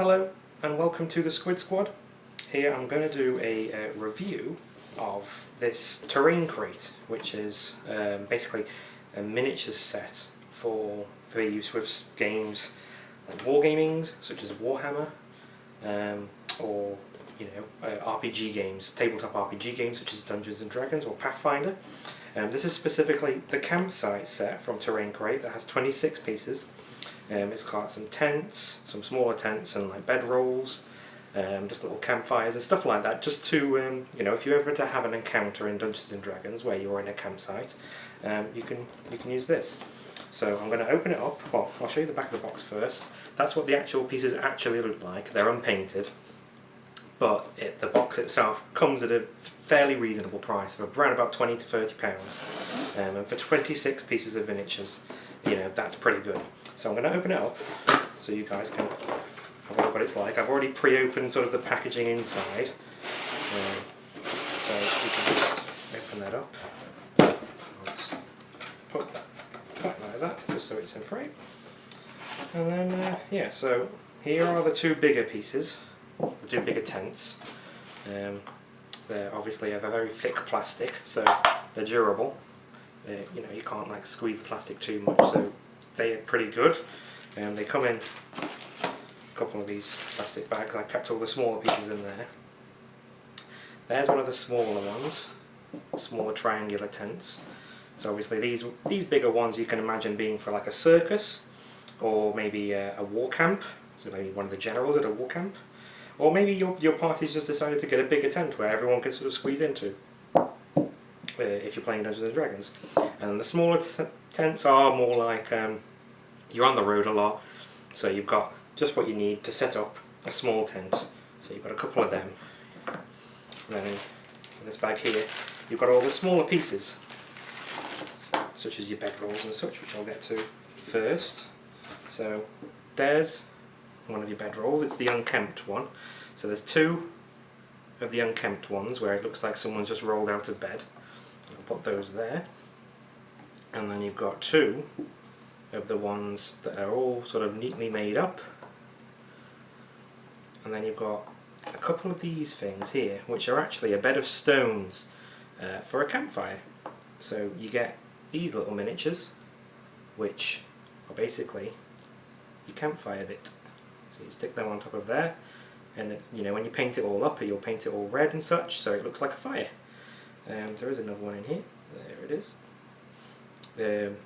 Hello and welcome to the Squid Squad. Here I'm going to do a review of this terrain crate, which is basically a miniatures set for use with games like wargaming such as Warhammer, or RPG games, tabletop RPG games such as Dungeons and Dragons or Pathfinder. This is specifically the campsite set from Terrain Crate that has 26 pieces. It's got some tents, some smaller tents and like bedrolls, just little campfires and stuff like that, just to, if you ever to have an encounter in Dungeons and Dragons where you're in a campsite, you can use this. So I'm going to open it up. Well, I'll show you the back of the box first. That's what the actual pieces actually look like. They're unpainted, but the box itself comes at a fairly reasonable price of around about £20 to £30, and for 26 pieces of miniatures, that's pretty good. So I'm going to open it up so you guys can have a look what it's like. I've already pre-opened sort of the packaging inside, so you can just open that up. I'll just put that back like that, just so it's in frame. And then, so here are the two bigger pieces, the two bigger tents. They're obviously of a very thick plastic, so they're durable. You can't like squeeze the plastic too much, so they are pretty good. They come in a couple of these plastic bags. I kept all the smaller pieces in there. There's one of the smaller ones, smaller triangular tents. So obviously these bigger ones you can imagine being for like a circus, or maybe a war camp. So maybe one of the generals at a war camp. Or maybe your party's just decided to get a bigger tent where everyone can sort of squeeze into, if you're playing Dungeons and Dragons. And the smaller tents are more like, you're on the road a lot, so you've got just what you need to set up a small tent. So you've got a couple of them. And then in this bag here, you've got all the smaller pieces, such as your bedrolls and such, which I'll get to first. So there's one of your bedrolls. It's the unkempt one. So there's two of the unkempt ones where it looks like someone's just rolled out of bed. I'll put those there. And then you've got two of the ones that are all sort of neatly made up. And then you've got a couple of these things here, which are actually a bed of stones for a campfire. So you get these little miniatures, which are basically your campfire bit. So you stick them on top of there, and it's, when you paint it all up, you'll paint it all red and such, so it looks like a fire. There is another one in here. There it is. You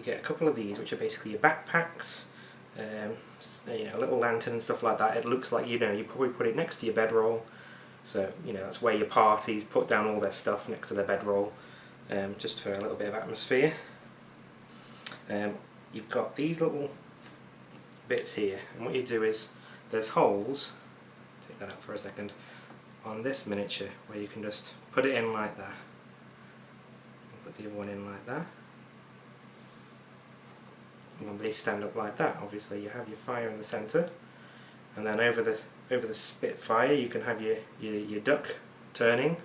get a couple of these, which are basically your backpacks, a little lantern and stuff like that. It looks like, you probably put it next to your bedroll, so that's where your parties put down all their stuff, next to their bedroll, just for a little bit of atmosphere. You've got these little bits here, and what you do is there's holes, take that out for a second, on this miniature where you can just put it in like that, and put the other one in like that, and they stand up like that. Obviously you have your fire in the centre, and then over the spitfire you can have your duck turning,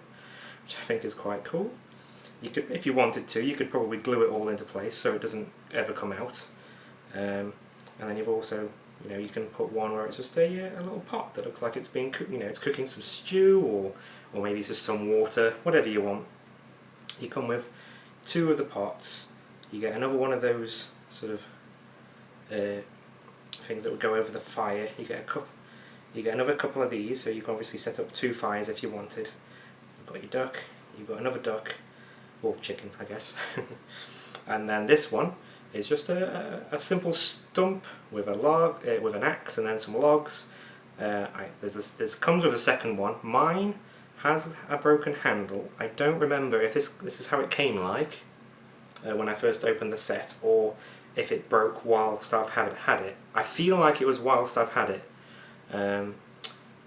which I think is quite cool. You could, if you wanted to, you could probably glue it all into place so it doesn't ever come out. And then you've also, you can put one where it's just a little pot that looks like it's being cooked. It's cooking some stew, or maybe it's just some water, whatever you want. You come with two of the pots. You get another one of those sort of things that would go over the fire. You get another couple of these, so you can obviously set up two fires if you wanted. You've got your duck. You've got another duck, or chicken, I guess. And then this one is just a simple stump with a log, with an axe, and then some logs. This comes with a second one. Mine has a broken handle. I don't remember if this is how it came like when I first opened the set, or if it broke whilst I've had it. I feel like it was whilst I've had it.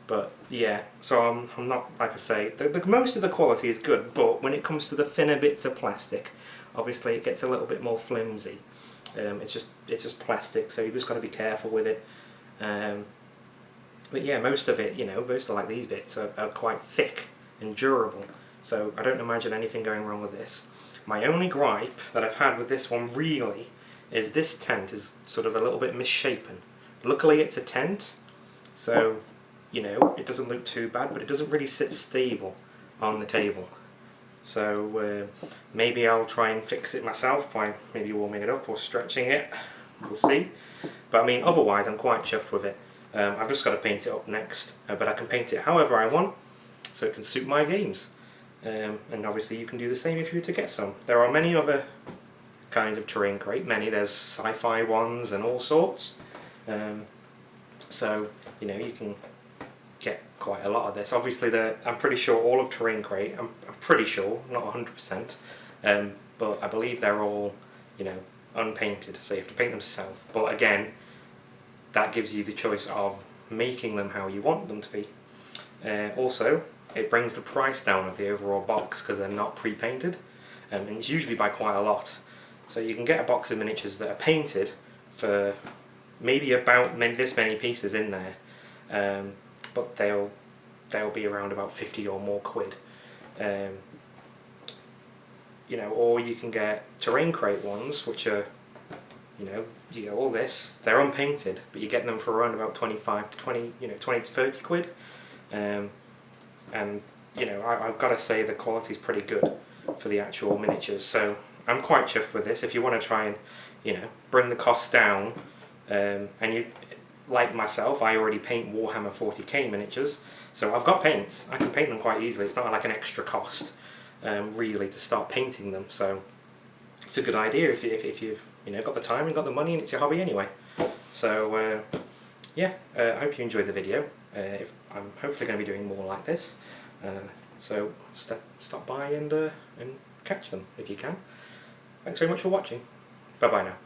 But yeah, so I'm not, like I say, the most of the quality is good, but when it comes to the thinner bits of plastic, obviously it gets a little bit more flimsy. It's just plastic, so you've just got to be careful with it. But yeah, most of it, most of like these bits are quite thick and durable, so I don't imagine anything going wrong with this. My only gripe that I've had with this one really is this tent is sort of a little bit misshapen. Luckily it's a tent, so you know, it doesn't look too bad, but it doesn't really sit stable on the table. So maybe I'll try and fix it myself by maybe warming it up or stretching it. We'll see. But I mean, otherwise I'm quite chuffed with it. I've just got to paint it up next, but I can paint it however I want, so it can suit my games. And obviously you can do the same if you were to get some. There are many other kinds of terrain crate, there's sci-fi ones and all sorts. So, you know, you can get quite a lot of this. Obviously I'm pretty sure all of Terrain Crate, I'm pretty sure, not 100%, but I believe they're all, you know, unpainted, so you have to paint them yourself. But again, that gives you the choice of making them how you want them to be. Also, it brings the price down of the overall box because they're not pre-painted, and it's usually by quite a lot. So you can get a box of miniatures that are painted for maybe about this many pieces in there, but they'll be around about 50 or more quid. You know, or you can get Terrain Crate ones, which are, you know, you get all this, they're unpainted, but you get them for around about 25 to 20, you know, 20 to 30 quid. And you know, I've got to say the quality's pretty good for the actual miniatures, so I'm quite chuffed with this. If you want to try and, you know, bring the cost down, and you, like myself, I already paint Warhammer 40k miniatures, so I've got paints. I can paint them quite easily. It's not like an extra cost, really, to start painting them. So it's a good idea if you've, you know, got the time and got the money and it's your hobby anyway. So yeah, I hope you enjoyed the video. I'm hopefully going to be doing more like this. So stop by and catch them if you can. Thanks very much for watching. Bye bye now.